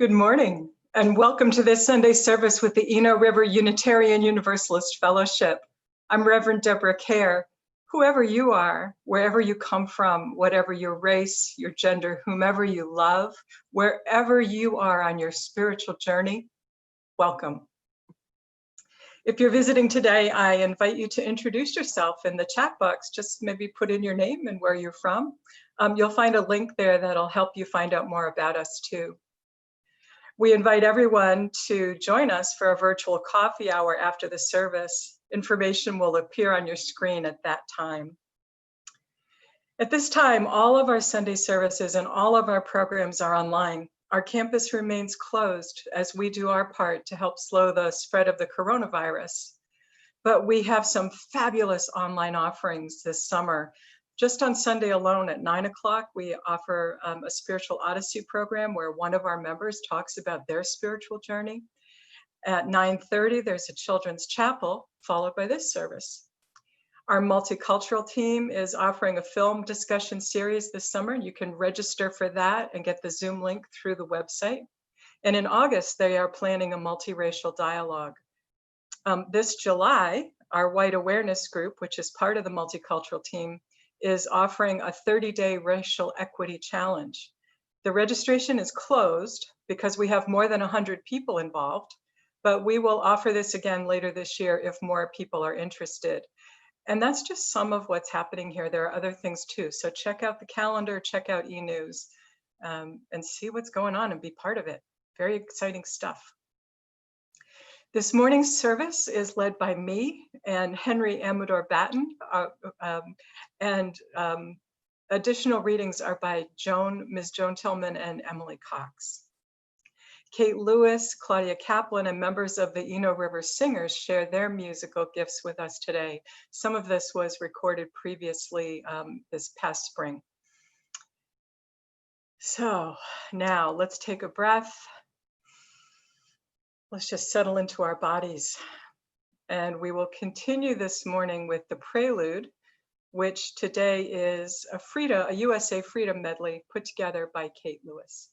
Good morning, and welcome to this Sunday service with the Eno River Unitarian Universalist Fellowship. I'm Reverend Deborah Cayer, Whoever you are, wherever you come from, whatever your race, your gender, whomever you love, wherever you are on your spiritual journey, welcome. If you're visiting today, I invite you to introduce yourself in the chat box. Just maybe put in your name and where you're from. You'll find a link there that'll help you find out more about us too. We invite everyone to join us for a virtual coffee hour after the service. Information will appear on your screen at that time. At this time, all of our Sunday services and all of our programs are online. Our campus remains closed as we do our part to help slow the spread of the coronavirus. But we have some fabulous online offerings this summer. Just on Sunday alone at 9 o'clock, we offer a spiritual odyssey program where one of our members talks about their spiritual journey. At 9:30, there's a children's chapel, followed by this service. Our multicultural team is offering a film discussion series this summer. You can register for that and get the Zoom link through the website. And in August, they are planning a multiracial dialogue. This July, our White Awareness Group, which is part of the multicultural team, is offering a 30-day racial equity challenge. The registration is closed because we have more than 100 people involved, but we will offer this again later this year if more people are interested. And that's just some of what's happening here. There are other things too. So check out the calendar, check out eNews, and see what's going on and be part of it. Very exciting stuff. This morning's service is led by me and Henry Amador-Batten, and additional readings are by Ms. Joan Tillman and Emily Cox. Kate Lewis, Claudia Kaplan, and members of the Eno River Singers share their musical gifts with us today. Some of this was recorded previously this past spring. So now let's take a breath. Let's just settle into our bodies. And we will continue this morning with the prelude, which today is a USA Freedom medley put together by Kate Lewis.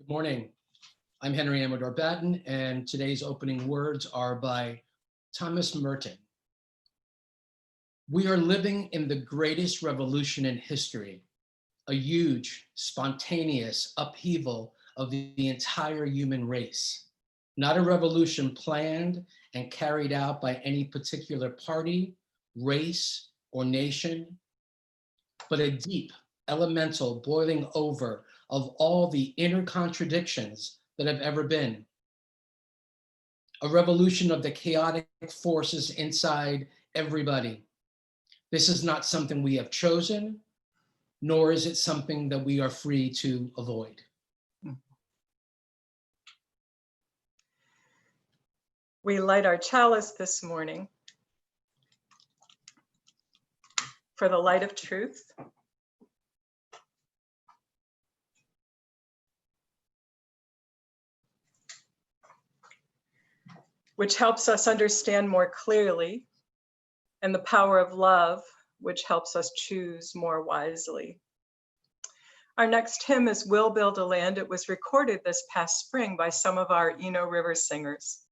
Good morning. I'm Henry Amador-Batten, and today's opening words are by Thomas Merton. We are living in the greatest revolution in history, a huge, spontaneous upheaval of the entire human race. Not a revolution planned and carried out by any particular party, race, or nation, but a deep, elemental boiling over of all the inner contradictions that have ever been. A revolution of the chaotic forces inside everybody. This is not something we have chosen, nor is it something that we are free to avoid. We light our chalice this morning for the light of truth, which helps us understand more clearly, and the power of love, which helps us choose more wisely. Our next hymn is We'll Build a Land. It was recorded this past spring by some of our Eno River singers.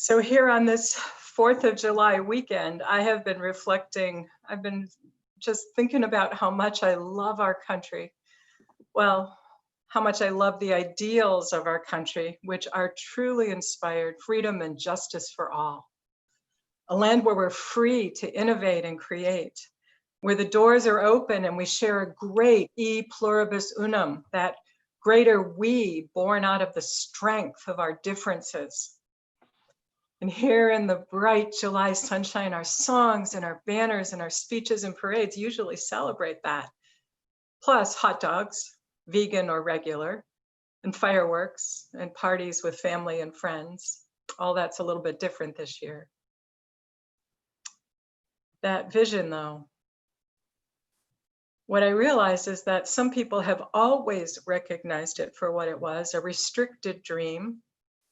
So here on this 4th of July weekend, I have been reflecting, I've been just thinking about how much I love our country. Well, how much I love the ideals of our country, which are truly inspired freedom and justice for all. A land where we're free to innovate and create, where the doors are open and we share a great e pluribus unum, that greater we born out of the strength of our differences. And here in the bright July sunshine, our songs and our banners and our speeches and parades usually celebrate that. Plus hot dogs, vegan or regular, and fireworks and parties with family and friends. All that's a little bit different this year. That vision though, what I realized is that some people have always recognized it for what it was, a restricted dream,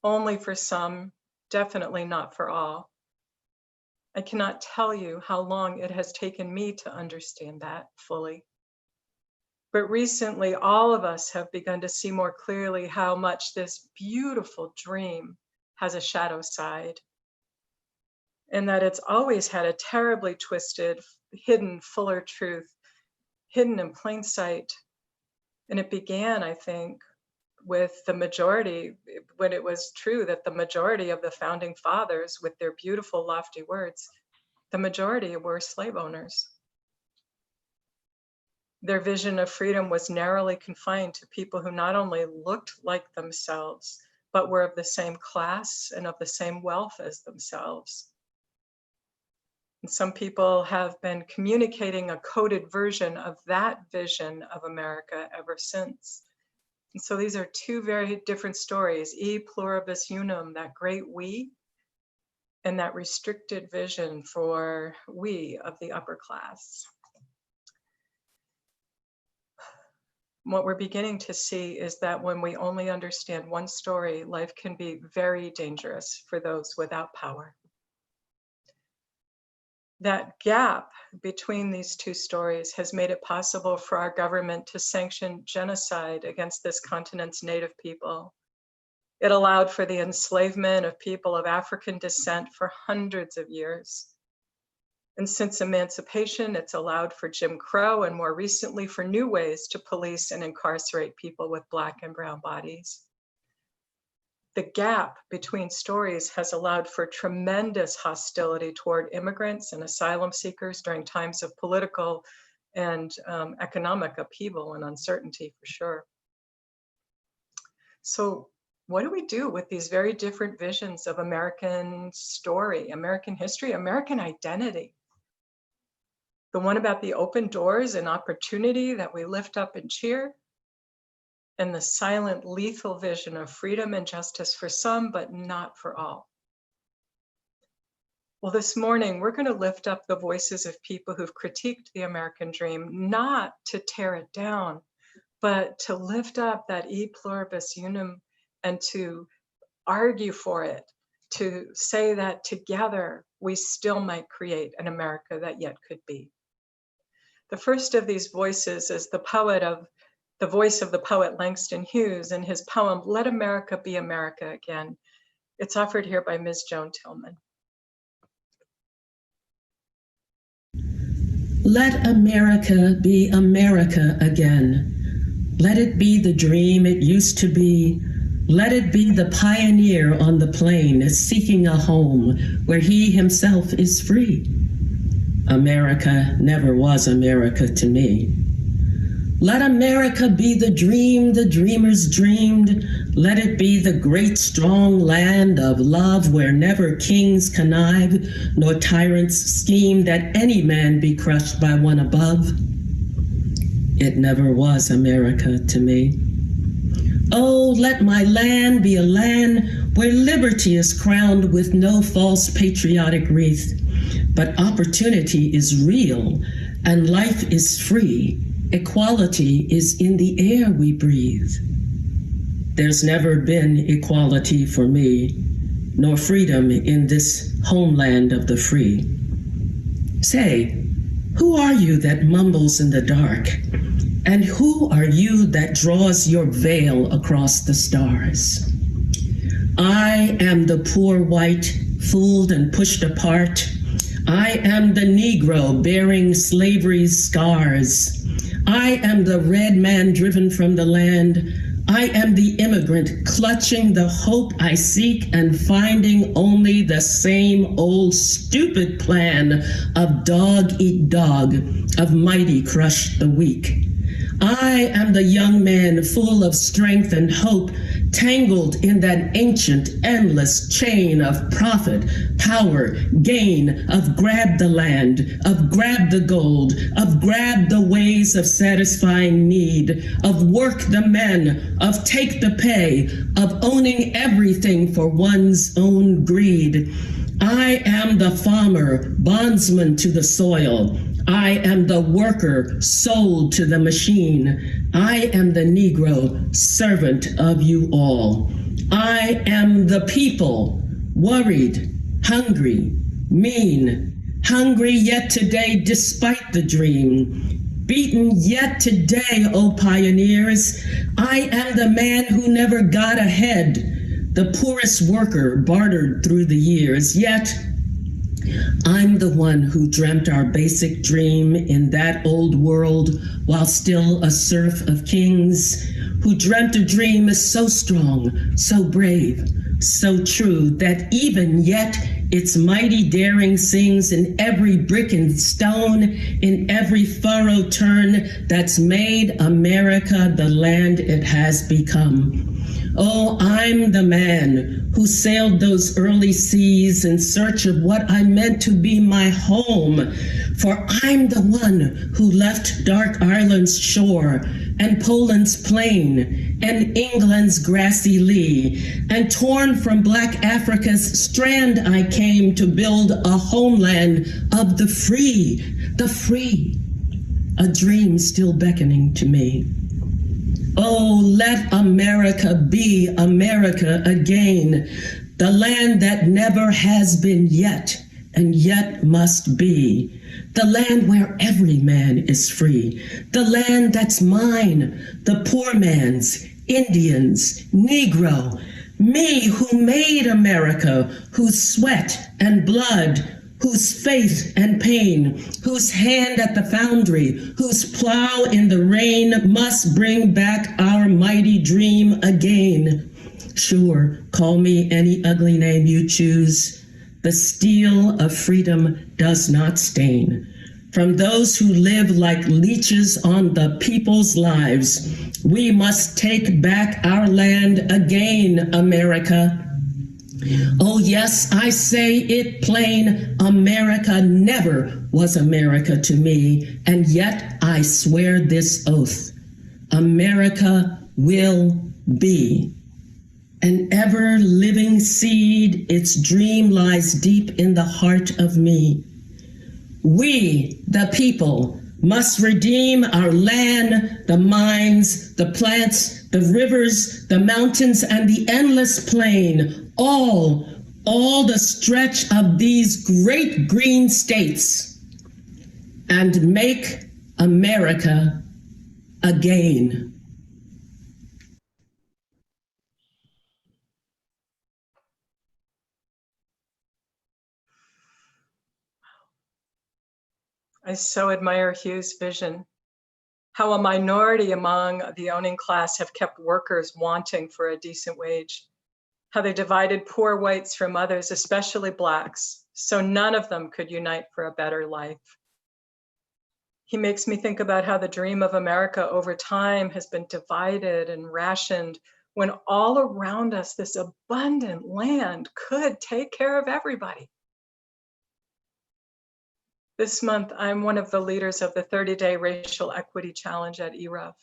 only for some, definitely not for all. I cannot tell you how long it has taken me to understand that fully. But recently, all of us have begun to see more clearly how much this beautiful dream has a shadow side, and that it's always had a terribly twisted, hidden, fuller truth, hidden in plain sight. And it began, I think, with the majority, when it was true that the majority of the founding fathers, with their beautiful, lofty words, the majority were slave owners. Their vision of freedom was narrowly confined to people who not only looked like themselves, but were of the same class and of the same wealth as themselves. And some people have been communicating a coded version of that vision of America ever since. And so these are two very different stories, e pluribus unum, that great we, and that restricted vision for we of the upper class. What we're beginning to see is that when we only understand one story, life can be very dangerous for those without power. That gap between these two stories has made it possible for our government to sanction genocide against this continent's native people. It allowed for the enslavement of people of African descent for hundreds of years. And since emancipation, it's allowed for Jim Crow and more recently for new ways to police and incarcerate people with Black and brown bodies. The gap between stories has allowed for tremendous hostility toward immigrants and asylum seekers during times of political and economic upheaval and uncertainty, for sure. So what do we do with these very different visions of American story, American history, American identity? The one about the open doors and opportunity that we lift up and cheer, and the silent, lethal vision of freedom and justice for some, but not for all. Well, this morning, we're going to lift up the voices of people who've critiqued the American dream, not to tear it down, but to lift up that e pluribus unum and to argue for it, to say that together we still might create an America that yet could be. The first of these voices is the voice of the poet Langston Hughes in his poem, Let America Be America Again. It's offered here by Ms. Joan Tillman. Let America be America again. Let it be the dream it used to be. Let it be the pioneer on the plain seeking a home where he himself is free. America never was America to me. Let America be the dream the dreamers dreamed. Let it be the great strong land of love where never kings connive, nor tyrants scheme that any man be crushed by one above. It never was America to me. Oh, let my land be a land where liberty is crowned with no false patriotic wreath, but opportunity is real and life is free. Equality is in the air we breathe. There's never been equality for me, nor freedom in this homeland of the free. Say, who are you that mumbles in the dark? And who are you that draws your veil across the stars? I am the poor white, fooled and pushed apart. I am the Negro bearing slavery's scars. I am the red man driven from the land. I am the immigrant clutching the hope I seek and finding only the same old stupid plan of dog eat dog, of mighty crush the weak. I am the young man full of strength and hope, tangled in that ancient, endless chain of profit, power, gain, of grab the land, of grab the gold, of grab the ways of satisfying need, of work the men, of take the pay, of owning everything for one's own greed. I am the farmer, bondsman to the soil. I am the worker sold to the machine. I am the Negro, servant of you all. I am the people, worried, hungry, mean, hungry yet today despite the dream. Beaten yet today, O pioneers. I am the man who never got ahead, the poorest worker bartered through the years, yet I'm the one who dreamt our basic dream in that old world while still a serf of kings, who dreamt a dream so strong, so brave, so true that even yet its mighty daring sings in every brick and stone, in every furrow turn that's made America the land it has become. Oh, I'm the man who sailed those early seas in search of what I meant to be my home. For I'm the one who left dark Ireland's shore and Poland's plain and England's grassy lea, and torn from Black Africa's strand I came to build a homeland of the free, a dream still beckoning to me. Oh, let America be America again, the land that never has been yet, and yet must be. The land where every man is free. The land that's mine, the poor man's, Indians, Negro, me who made America, whose sweat and blood, whose faith and pain, whose hand at the foundry, whose plow in the rain must bring back our mighty dream again. Sure, call me any ugly name you choose. The steel of freedom does not stain. From those who live like leeches on the people's lives, we must take back our land again, America. Oh yes, I say it plain, America never was America to me, and yet I swear this oath. America will be. An ever-living seed, its dream lies deep in the heart of me. We, the people, must redeem our land, the mines, the plants, the rivers, the mountains, and the endless plain, all the stretch of these great green states, and make America again. I so admire Hugh's vision, how a minority among the owning class have kept workers wanting for a decent wage, how they divided poor whites from others, especially Blacks, so none of them could unite for a better life. He makes me think about how the dream of America over time has been divided and rationed when all around us this abundant land could take care of everybody. This month, I'm one of the leaders of the 30-day Racial Equity Challenge at ERUUF.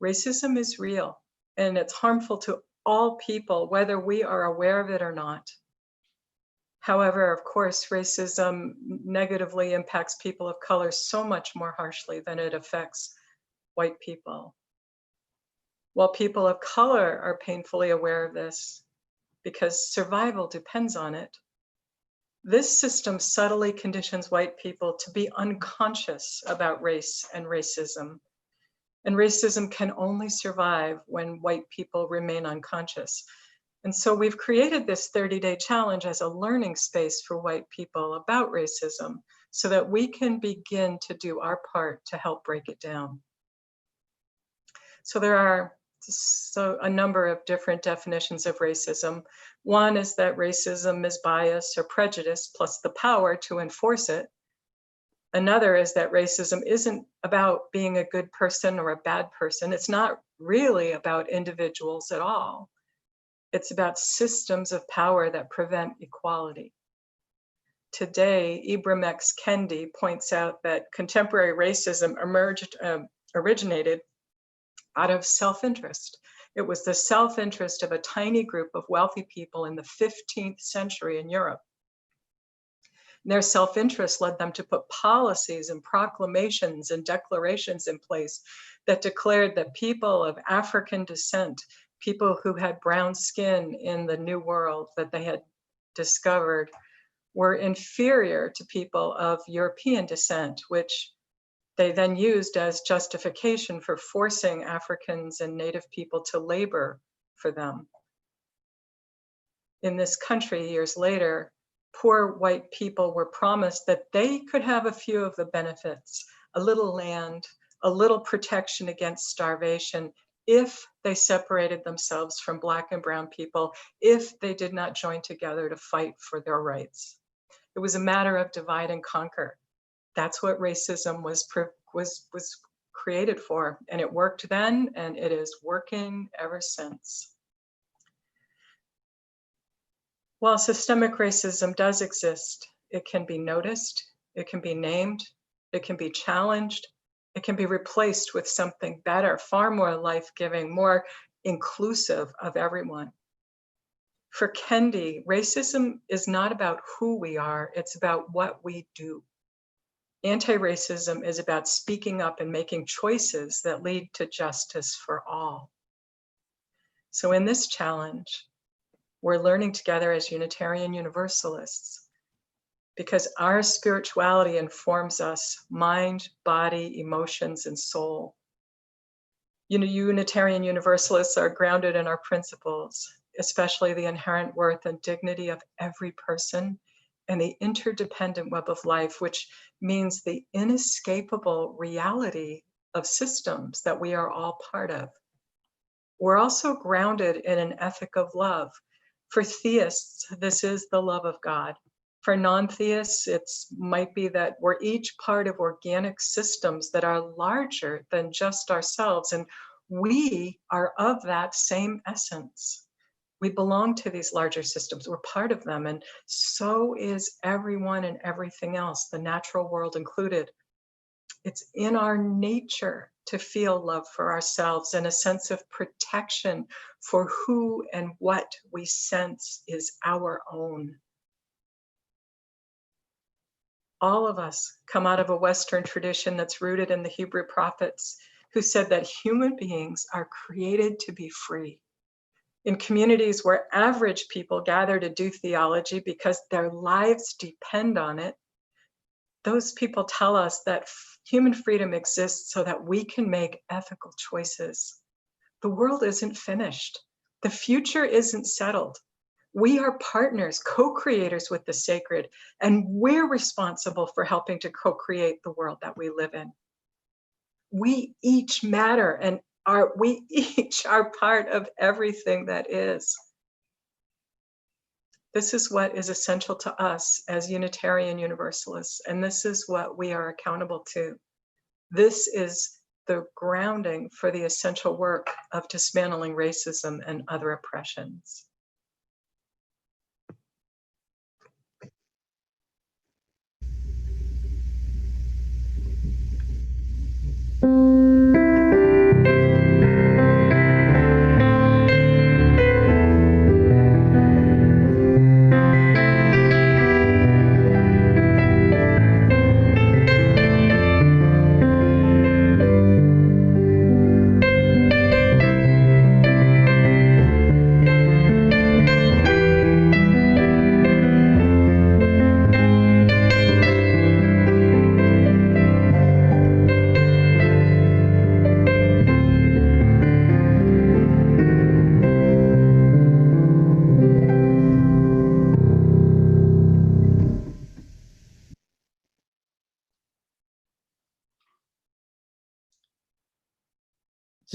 Racism is real, and it's harmful to all people, whether we are aware of it or not. However, of course, racism negatively impacts people of color so much more harshly than it affects white people. While people of color are painfully aware of this, because survival depends on it, this system subtly conditions white people to be unconscious about race and racism. And racism can only survive when white people remain unconscious. And so we've created this 30-day challenge as a learning space for white people about racism so that we can begin to do our part to help break it down. So there are a number of different definitions of racism. One is that racism is bias or prejudice plus the power to enforce it. Another is that racism isn't about being a good person or a bad person. It's not really about individuals at all. It's about systems of power that prevent equality. Today, Ibram X. Kendi points out that contemporary racism originated out of self-interest. It was the self-interest of a tiny group of wealthy people in the 15th century in Europe. Their self-interest led them to put policies and proclamations and declarations in place that declared that people of African descent, people who had brown skin in the New World that they had discovered, were inferior to people of European descent, which they then used as justification for forcing Africans and Native people to labor for them. In this country, years later, poor white people were promised that they could have a few of the benefits, a little land, a little protection against starvation, if they separated themselves from Black and brown people, if they did not join together to fight for their rights. It was a matter of divide and conquer. That's what racism was created for, and it worked then, and it is working ever since. While systemic racism does exist, it can be noticed, it can be named, it can be challenged, it can be replaced with something better, far more life-giving, more inclusive of everyone. For Kendi, racism is not about who we are, it's about what we do. Anti-racism is about speaking up and making choices that lead to justice for all. So in this challenge, we're learning together as Unitarian Universalists, because our spirituality informs us mind, body, emotions, and soul. Unitarian Universalists are grounded in our principles, especially the inherent worth and dignity of every person and the interdependent web of life, which means the inescapable reality of systems that we are all part of. We're also grounded in an ethic of love. For theists, this is the love of God. For non-theists, it might be that we're each part of organic systems that are larger than just ourselves, and we are of that same essence. We belong to these larger systems, we're part of them, and so is everyone and everything else, the natural world included. It's in our nature to feel love for ourselves and a sense of protection for who and what we sense is our own. All of us come out of a Western tradition that's rooted in the Hebrew prophets, who said that human beings are created to be free. In communities where average people gather to do theology because their lives depend on it, those people tell us that human freedom exists so that we can make ethical choices. The world isn't finished. The future isn't settled. We are partners, co-creators with the sacred, and we're responsible for helping to co-create the world that we live in. We each matter, and we each are part of everything that is. This is what is essential to us as Unitarian Universalists, and this is what we are accountable to. This is the grounding for the essential work of dismantling racism and other oppressions.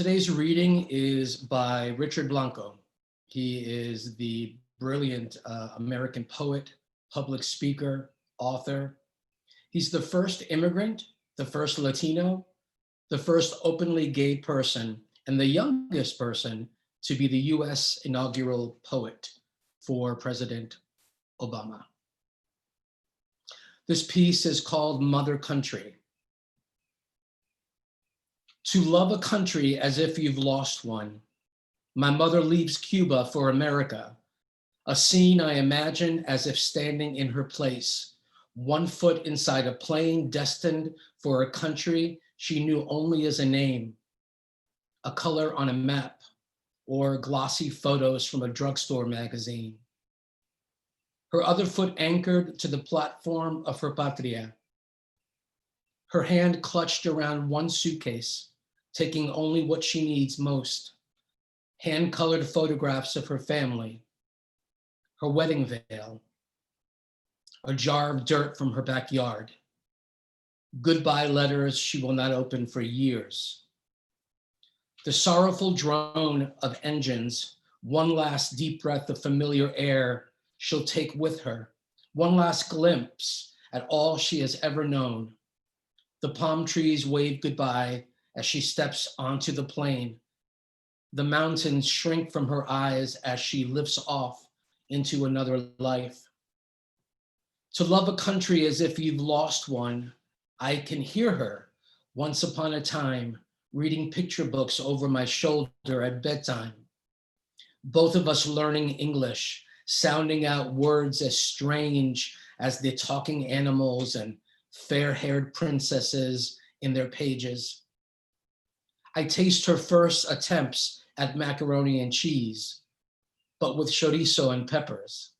Today's reading is by Richard Blanco. He is the brilliant American poet, public speaker, author. He's the first immigrant, the first Latino, the first openly gay person, and the youngest person to be the US inaugural poet for President Obama. This piece is called Mother Country. To love a country as if you've lost one. My mother leaves Cuba for America, a scene I imagine as if standing in her place, 1 foot inside a plane destined for a country she knew only as a name, a color on a map, or glossy photos from a drugstore magazine. Her other foot anchored to the platform of her patria, her hand clutched around one suitcase, taking only what she needs most, hand-colored photographs of her family, her wedding veil, a jar of dirt from her backyard, goodbye letters she will not open for years. The sorrowful drone of engines, one last deep breath of familiar air she'll take with her, one last glimpse at all she has ever known. The palm trees wave goodbye as she steps onto the plane. The mountains shrink from her eyes as she lifts off into another life. To love a country as if you've lost one, I can hear her once upon a time reading picture books over my shoulder at bedtime. Both of us learning English, sounding out words as strange as the talking animals and fair-haired princesses in their pages. I taste her first attempts at macaroni and cheese, but with chorizo and peppers.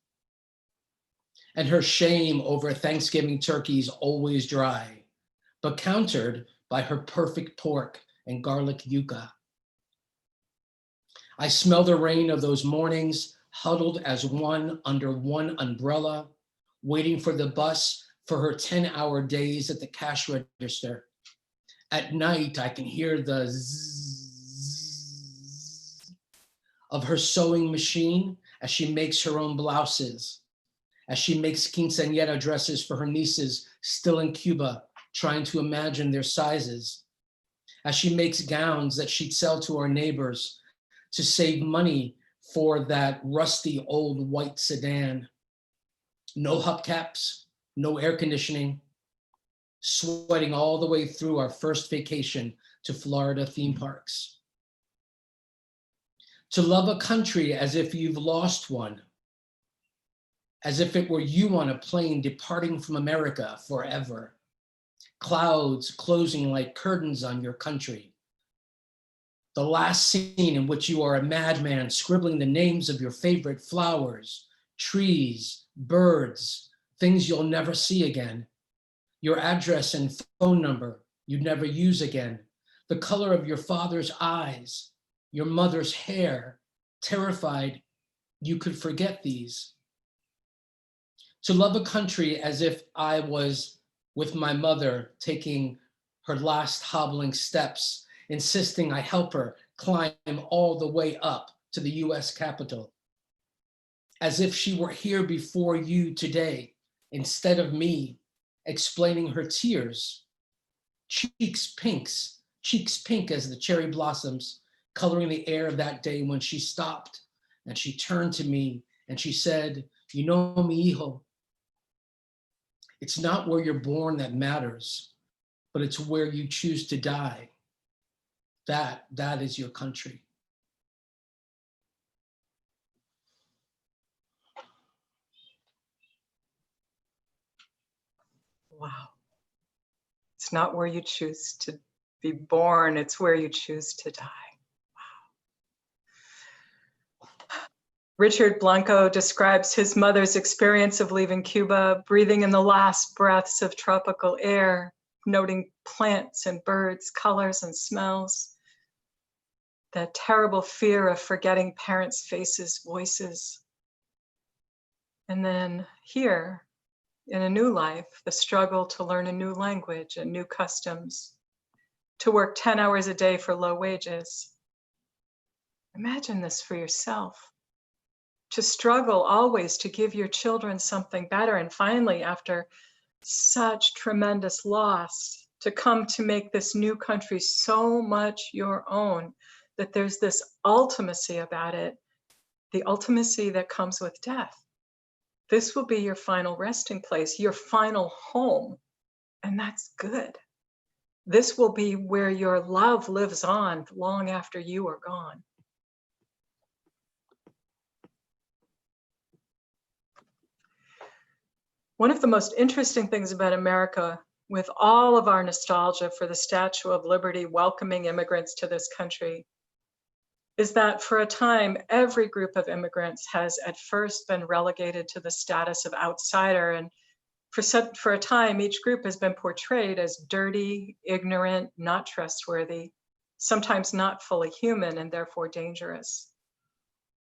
And her shame over Thanksgiving turkeys always dry, but countered by her perfect pork and garlic yuca. I smell the rain of those mornings, huddled as one under one umbrella, waiting for the bus for her 10-hour days at the cash register. At night, I can hear the zzz of her sewing machine as she makes her own blouses, as she makes quinceañera dresses for her nieces still in Cuba, trying to imagine their sizes, as she makes gowns that she'd sell to our neighbors to save money for that rusty old white sedan. No hubcaps, no air conditioning, sweating all the way through our first vacation to Florida theme parks. To love a country as if you've lost one, as if it were you on a plane departing from America forever. Clouds closing like curtains on your country. The last scene in which you are a madman scribbling the names of your favorite flowers, trees, birds, things you'll never see again. Your address and phone number you'd never use again. The color of your father's eyes, your mother's hair, terrified you could forget these. To love a country as if I was with my mother taking her last hobbling steps, insisting I help her climb all the way up to the US Capitol. As if she were here before you today, instead of me, explaining her tears. Cheeks pink as the cherry blossoms, coloring the air of that day when she stopped and she turned to me and she said, "You know, mi hijo, it's not where you're born that matters, but it's where you choose to die. That is your country." Wow. It's not where you choose to be born, it's where you choose to die. Wow. Richard Blanco describes his mother's experience of leaving Cuba, breathing in the last breaths of tropical air, noting plants and birds, colors and smells. That terrible fear of forgetting parents' faces, voices. And then here, in a new life, the struggle to learn a new language and new customs, to work 10 hours a day for low wages, Imagine this for yourself. To struggle always to give your children something better. And finally, after such tremendous loss, to come to make this new country so much your own that there's this ultimacy about it, the ultimacy that comes with death. This will be your final resting place, your final home, and that's good. This will be where your love lives on long after you are gone. One of the most interesting things about America, with all of our nostalgia for the Statue of Liberty welcoming immigrants to this country, is that for a time, every group of immigrants has at first been relegated to the status of outsider. And for a time, each group has been portrayed as dirty, ignorant, not trustworthy, sometimes not fully human and therefore dangerous.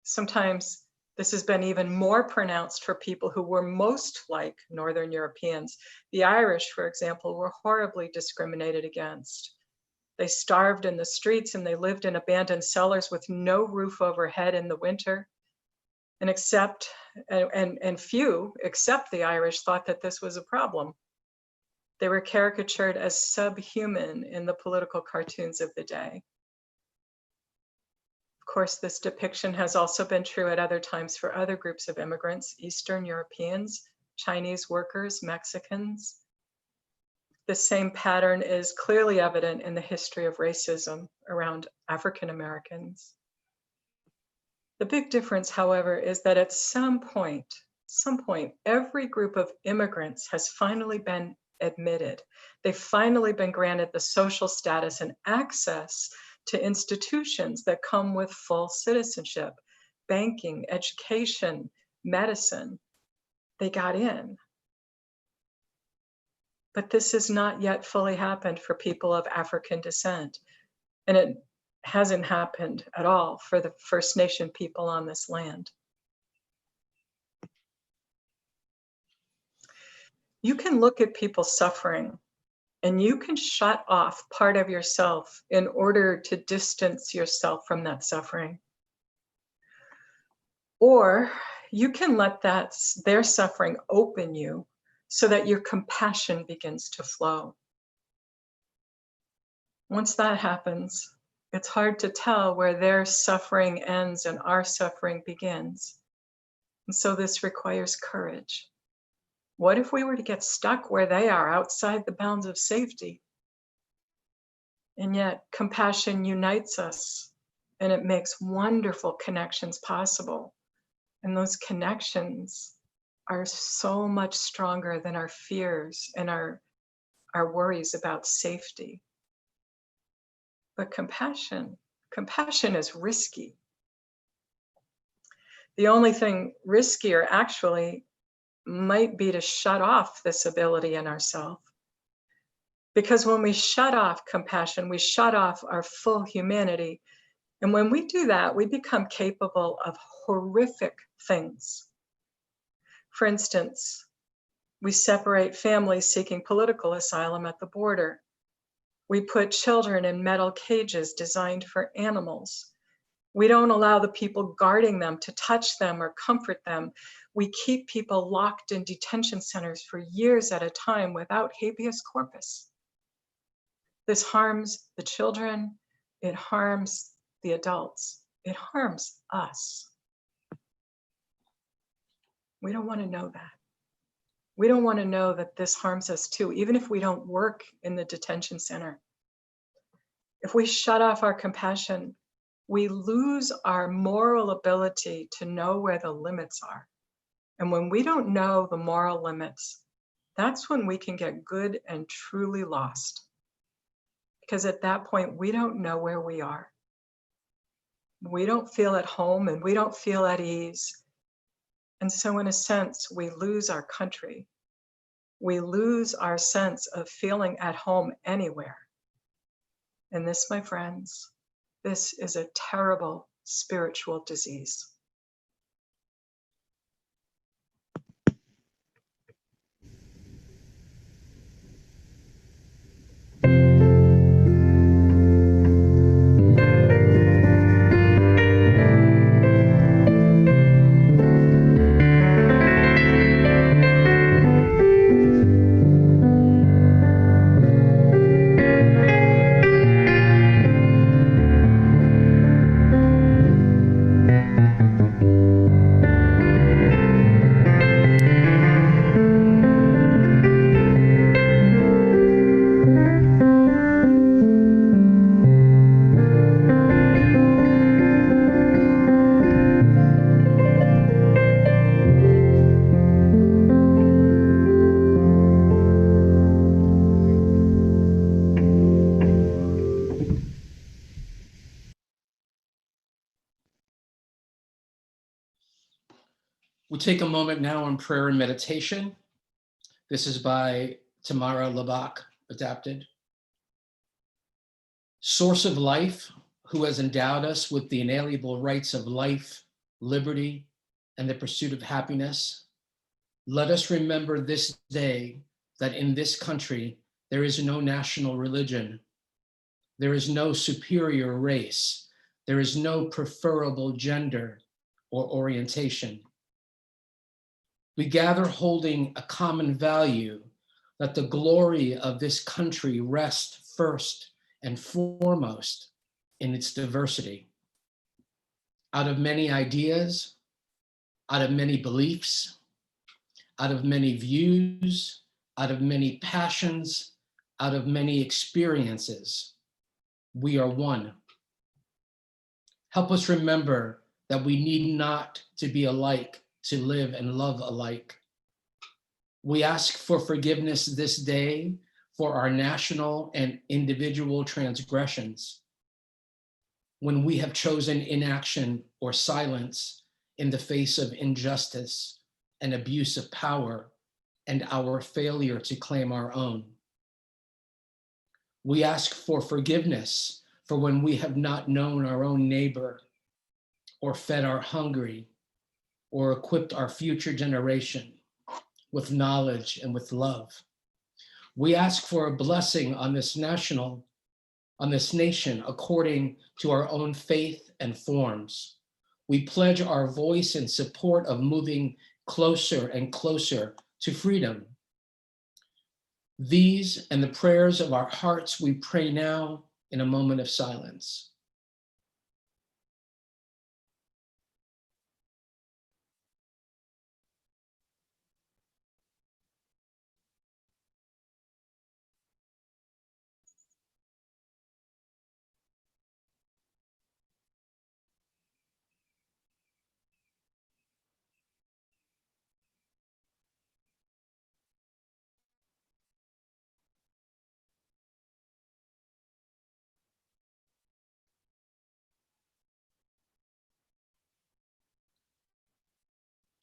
Sometimes this has been even more pronounced for people who were most like Northern Europeans. The Irish, for example, were horribly discriminated against. They starved in the streets and they lived in abandoned cellars with no roof overhead in the winter. And few, except the Irish, thought that this was a problem. They were caricatured as subhuman in the political cartoons of the day. Of course, this depiction has also been true at other times for other groups of immigrants, Eastern Europeans, Chinese workers, Mexicans. The same pattern is clearly evident in the history of racism around African Americans. The big difference, however, is that at some point, every group of immigrants has finally been admitted. They've finally been granted the social status and access to institutions that come with full citizenship, banking, education, medicine. They got in. But this has not yet fully happened for people of African descent. And it hasn't happened at all for the First Nation people on this land. You can look at people suffering and you can shut off part of yourself in order to distance yourself from that suffering. Or you can let their suffering open you so that your compassion begins to flow. Once that happens, it's hard to tell where their suffering ends and our suffering begins. And so this requires courage. What if we were to get stuck where they are, outside the bounds of safety? And yet compassion unites us and it makes wonderful connections possible. And those connections are so much stronger than our fears and our worries about safety. But compassion is risky. The only thing riskier actually might be to shut off this ability in ourselves. Because when we shut off compassion, we shut off our full humanity. And when we do that, we become capable of horrific things. For instance, we separate families seeking political asylum at the border. We put children in metal cages designed for animals. We don't allow the people guarding them to touch them or comfort them. We keep people locked in detention centers for years at a time without habeas corpus. This harms the children, it harms the adults, it harms us. We don't want to know that. We don't want to know that this harms us too, even if we don't work in the detention center. If we shut off our compassion, we lose our moral ability to know where the limits are. And when we don't know the moral limits, that's when we can get good and truly lost. Because at that point, we don't know where we are. We don't feel at home and we don't feel at ease. And so in a sense, we lose our country. We lose our sense of feeling at home anywhere. And this, my friends, this is a terrible spiritual disease. We'll take a moment now on prayer and meditation. This is by Tamara Labak, adapted. Source of life, who has endowed us with the inalienable rights of life, liberty, and the pursuit of happiness, let us remember this day that in this country there is no national religion, there is no superior race, there is no preferable gender or orientation. We gather holding a common value that the glory of this country rests first and foremost in its diversity. Out of many ideas, out of many beliefs, out of many views, out of many passions, out of many experiences, we are one. Help us remember that we need not to be alike to live and love alike. We ask for forgiveness this day for our national and individual transgressions, when we have chosen inaction or silence in the face of injustice and abuse of power and our failure to claim our own. We ask for forgiveness for when we have not known our own neighbor or fed our hungry or equipped our future generation with knowledge and with love. We ask for a blessing on this nation according to our own faith and forms. We pledge our voice in support of moving closer and closer to freedom. These and the prayers of our hearts we pray now in a moment of silence.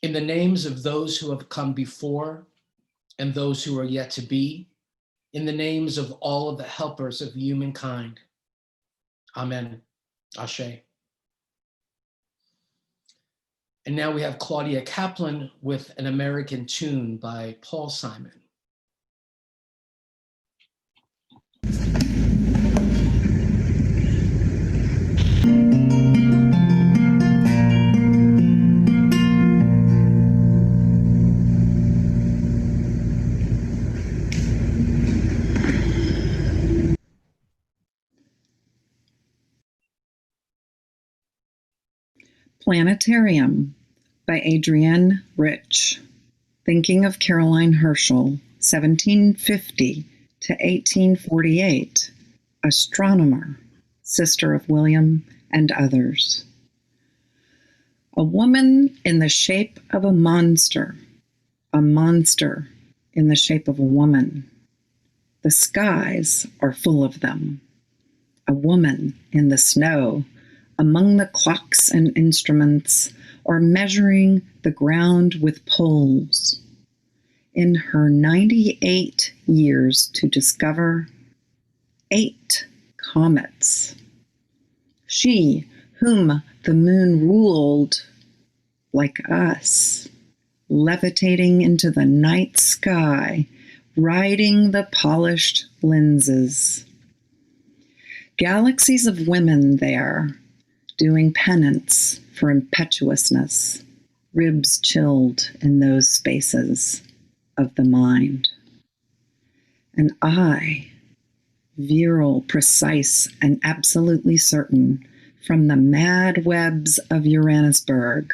In the names of those who have come before and those who are yet to be, in the names of all of the helpers of humankind. Amen. Ashe. And now we have Claudia Kaplan with an American tune by Paul Simon. Planetarium by Adrienne Rich. Thinking of Caroline Herschel, 1750 to 1848, astronomer, sister of William and others. A woman in the shape of a monster in the shape of a woman. The skies are full of them. A woman in the snow, among the clocks and instruments, or measuring the ground with poles. In her 98 years to discover 8 comets. She, whom the moon ruled like us, levitating into the night sky, riding the polished lenses. Galaxies of women there, doing penance for impetuousness, ribs chilled in those spaces of the mind. And I, virile, precise, and absolutely certain, from the mad webs of Uranusburg,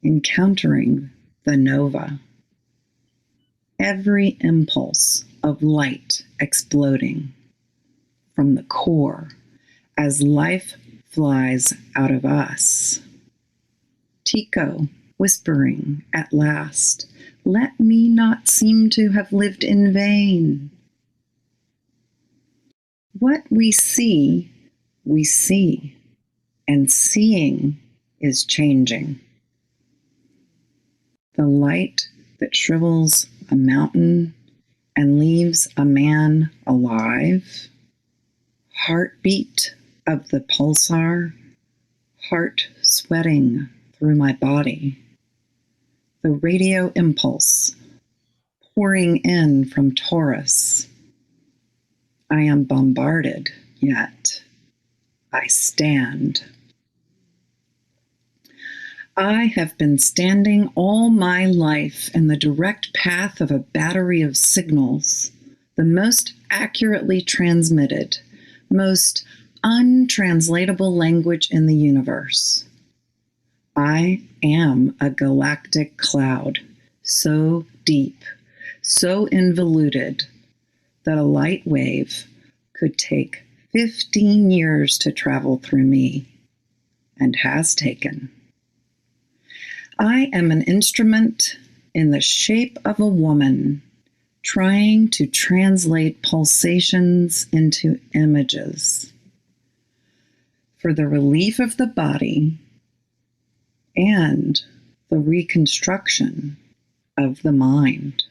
encountering the nova. Every impulse of light exploding from the core as life flies out of us. Tycho whispering at last, let me not seem to have lived in vain. What we see, and seeing is changing. the light that shrivels a mountain and leaves a man alive, heartbeat of the pulsar, heart sweating through my body, the radio impulse pouring in from Taurus. I am bombarded, yet I stand. I have been standing all my life in the direct path of a battery of signals, the most accurately transmitted, most untranslatable language in the universe. I am a galactic cloud, so deep, so involuted, that a light wave could take 15 years to travel through me, and has taken. I am an instrument in the shape of a woman, trying to translate pulsations into images for the relief of the body and the reconstruction of the mind.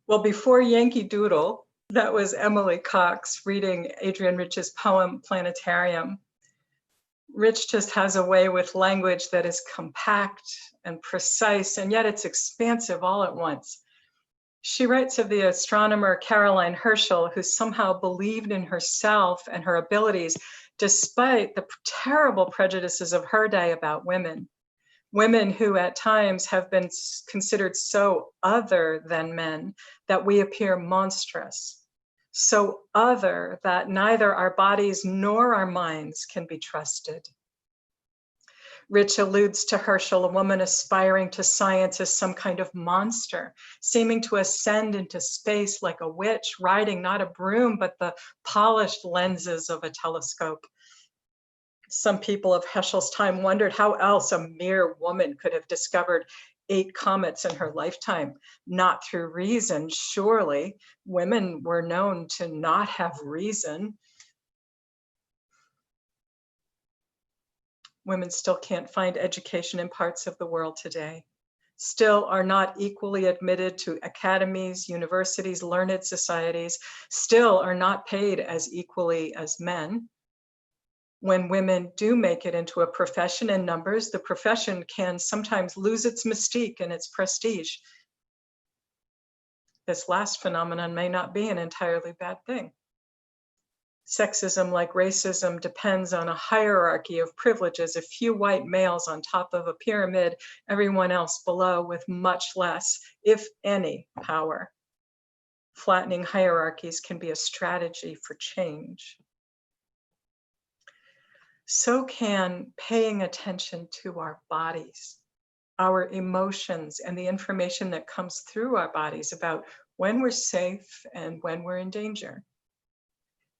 Well, before Yankee Doodle, that was Emily Cox reading Adrienne Rich's poem, Planetarium. Rich just has a way with language that is compact and precise, and yet it's expansive all at once. She writes of the astronomer Caroline Herschel, who somehow believed in herself and her abilities, despite the terrible prejudices of her day about women. Women who at times have been considered so other than men that we appear monstrous, so other that neither our bodies nor our minds can be trusted. Rich alludes to Herschel, a woman aspiring to science, as some kind of monster, seeming to ascend into space like a witch, riding not a broom, but the polished lenses of a telescope. Some people of Herschel's time wondered how else a mere woman could have discovered 8 comets in her lifetime. Not through reason, surely. Women were known to not have reason. Women still can't find education in parts of the world today, still are not equally admitted to academies, universities, learned societies, still are not paid as equally as men. When women do make it into a profession in numbers, the profession can sometimes lose its mystique and its prestige. This last phenomenon may not be an entirely bad thing. Sexism, like racism, depends on a hierarchy of privileges, a few white males on top of a pyramid, everyone else below with much less, if any, power. Flattening hierarchies can be a strategy for change. So can paying attention to our bodies, our emotions, and the information that comes through our bodies about when we're safe and when we're in danger.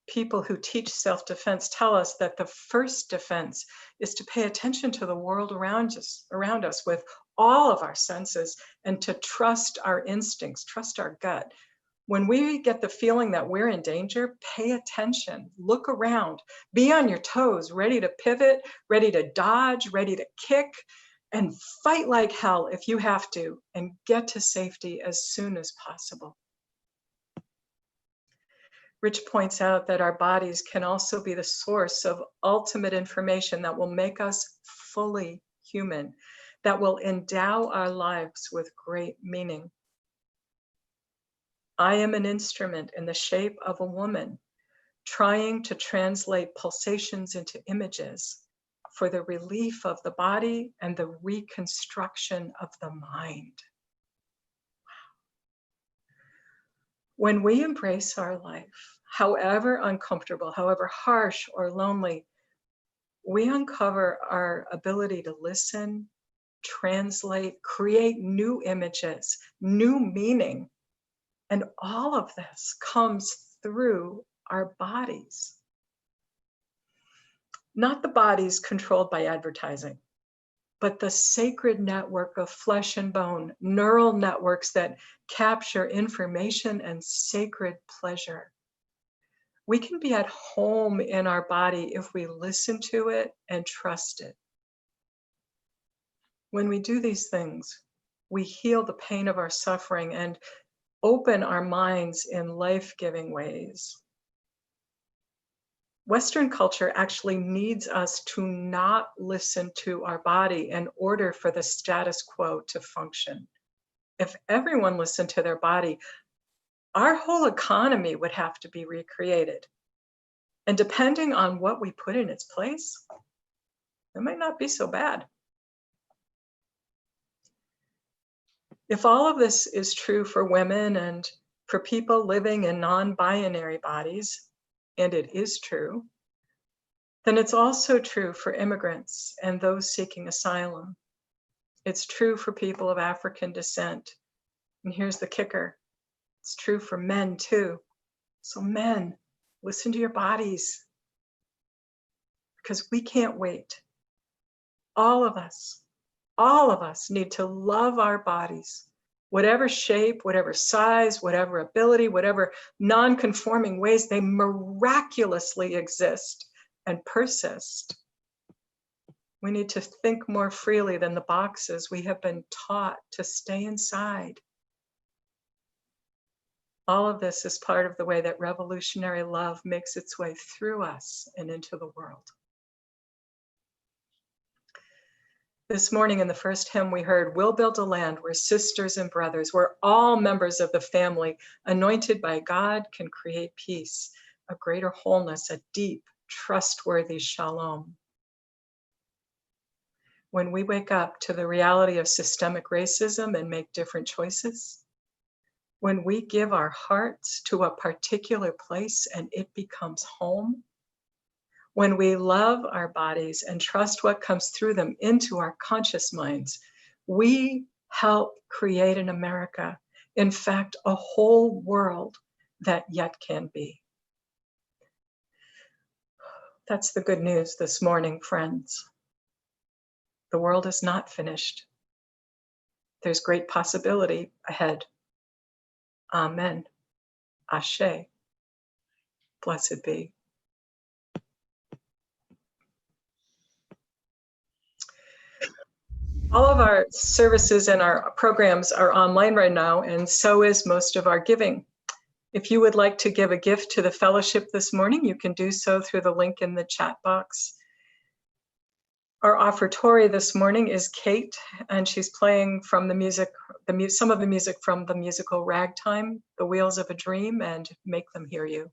People who teach self-defense tell us that the first defense is to pay attention to the world around us with all of our senses, and to trust our instincts, trust our gut. When we get the feeling that we're in danger, pay attention, look around, be on your toes, ready to pivot, ready to dodge, ready to kick, and fight like hell if you have to, and get to safety as soon as possible. Rich points out that our bodies can also be the source of ultimate information that will make us fully human, that will endow our lives with great meaning. I am an instrument in the shape of a woman, trying to translate pulsations into images for the relief of the body and the reconstruction of the mind. When we embrace our life, however uncomfortable, however harsh or lonely, we uncover our ability to listen, translate, create new images, new meaning. And all of this comes through our bodies. Not the bodies controlled by advertising, but the sacred network of flesh and bone, neural networks that capture information and sacred pleasure. We can be at home in our body if we listen to it and trust it. When we do these things, we heal the pain of our suffering and open our minds in life-giving ways. Western culture actually needs us to not listen to our body in order for the status quo to function. If everyone listened to their body, our whole economy would have to be recreated. And depending on what we put in its place, it might not be so bad. If all of this is true for women and for people living in non-binary bodies, and it is true, then it's also true for immigrants and those seeking asylum. It's true for people of African descent. And here's the kicker, it's true for men too. So men, listen to your bodies, because we can't wait. All of us need to love our bodies, whatever shape, whatever size, whatever ability, whatever non-conforming ways they miraculously exist and persist. We need to think more freely than the boxes we have been taught to stay inside. All of this is part of the way that revolutionary love makes its way through us and into the world. This morning in the first hymn we heard, "We'll build a land where sisters and brothers, where all members of the family anointed by God can create peace, a greater wholeness, a deep, trustworthy shalom." When we wake up to the reality of systemic racism and make different choices, when we give our hearts to a particular place and it becomes home, when we love our bodies and trust what comes through them into our conscious minds, we help create an America, in fact, a whole world that yet can be. That's the good news this morning, friends. The world is not finished. There's great possibility ahead. Amen. Ashe. Blessed be. All of our services and our programs are online right now, and so is most of our giving. If you would like to give a gift to the fellowship this morning, you can do so through the link in the chat box. Our offertory this morning is Kate, and she's playing from the music, some of the music from the musical Ragtime, The Wheels of a Dream, and Make Them Hear You.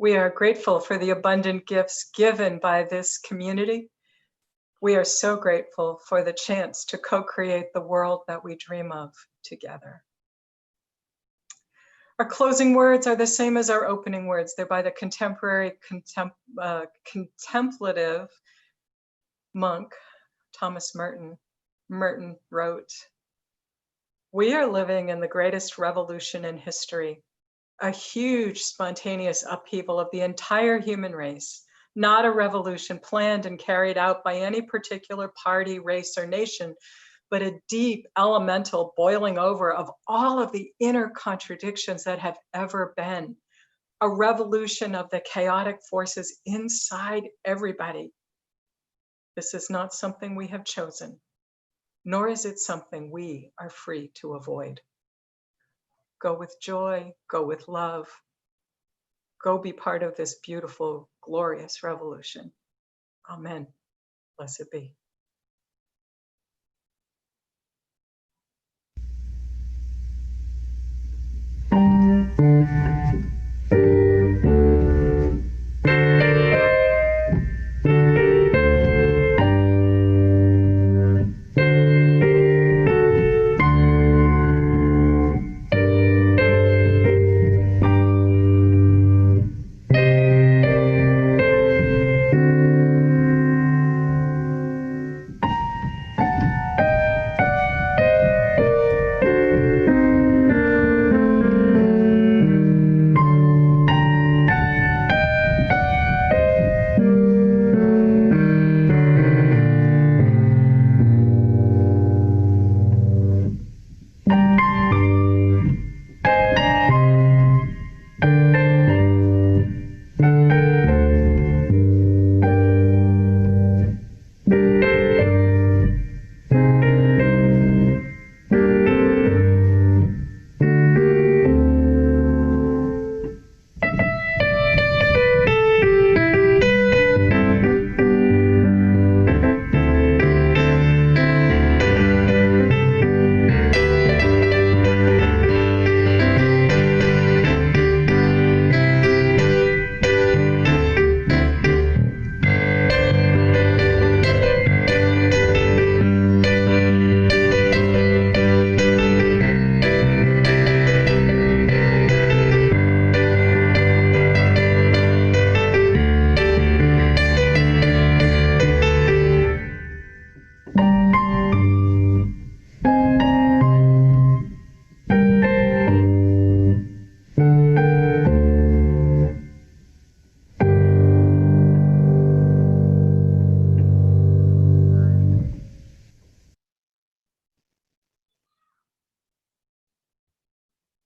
We are grateful for the abundant gifts given by this community. We are so grateful for the chance to co-create the world that we dream of together. Our closing words are the same as our opening words. They're by the contemporary contemplative monk, Thomas Merton. Merton wrote, "We are living in the greatest revolution in history, a huge spontaneous upheaval of the entire human race, not a revolution planned and carried out by any particular party, race, or nation, but a deep elemental boiling over of all of the inner contradictions that have ever been, a revolution of the chaotic forces inside everybody. This is not something we have chosen, nor is it something we are free to avoid. Go with joy, go with love, go be part of this beautiful, glorious revolution. Amen. Blessed be."